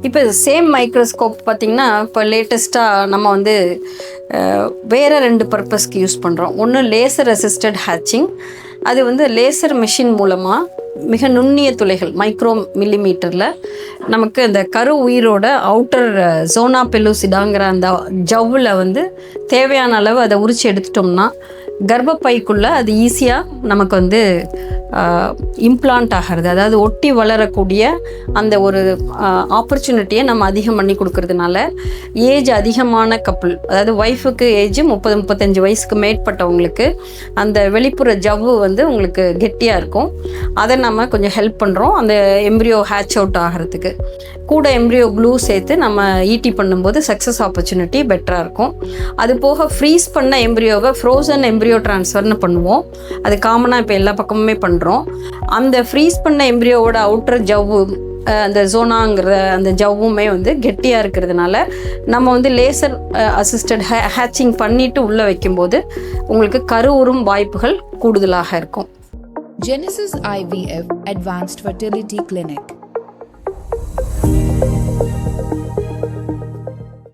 இப்போ same microscope பார்த்திங்கன்னா இப்போ லேட்டஸ்ட்டாக நம்ம வந்து வேறு 2 பர்பஸ்க்கு யூஸ் பண்ணுறோம். ஒன்று லேசர் அசிஸ்டட் ஹேட்சிங். அது வந்து லேசர் மிஷின் மூலமாக மிக நுண்ணிய துளைகள் மைக்ரோ மில்லிமீட்டரில் நமக்கு அந்த கரு உயிரோட அவுட்டர் ஜோனா பெலூசிடாங்கிற அந்த ஜவ்வில் வந்து தேவையான அளவு அதை உரித்து எடுத்துட்டோம்னா கர்ப்பப்பைக்குள்ளே அது ஈஸியாக நமக்கு வந்து இம்ப்ளான்ட் ஆகிறது, அதாவது ஒட்டி வளரக்கூடிய அந்த ஒரு ஆப்பர்ச்சுனிட்டியை நம்ம அதிகம் பண்ணி கொடுக்கறதுனால ஏஜ் அதிகமான கப்புள், அதாவது ஒய்ஃபுக்கு ஏஜ் 30-35 வயசுக்கு மேற்பட்டவங்களுக்கு அந்த வெளிப்புற ஜவ்வு வந்து உங்களுக்கு கெட்டியாக இருக்கும். அதை நம்ம கொஞ்சம் ஹெல்ப் பண்ணுறோம் அந்த எம்ப்ரியோ ஹேட்ச் அவுட் ஆகிறதுக்கு. கூட எம்ப்ரியோ க்ளூ சேர்த்து நம்ம ஈட்டி பண்ணும்போது சக்ஸஸ் ஆப்பர்ச்சுனிட்டி பெட்டராக இருக்கும். அது போக ஃப்ரீஸ் பண்ண எம்ப்ரியோவை ஃப்ரோசன் எம்ப்ரியோ ட்ரான்ஸ்ஃபர்னு பண்ணுவோம். அது காமனாக இப்போ எல்லா பக்கமுமே பண்ணுறோம். அந்த ஃப்ரீஸ் பண்ண எம்ப்ரியோவோட அவுட்டர் ஜவ்வு அந்த ஜோனாங்கிற அந்த ஜவ்வுமே வந்து கெட்டியாக இருக்கிறதுனால நம்ம வந்து லேசர் அசிஸ்டட் ஹேட்சிங் பண்ணிவிட்டு உள்ளே வைக்கும்போது உங்களுக்கு கருவுறும் வாய்ப்புகள் கூடுதலாக இருக்கும். Genesis IVF Advanced Fertility Clinic.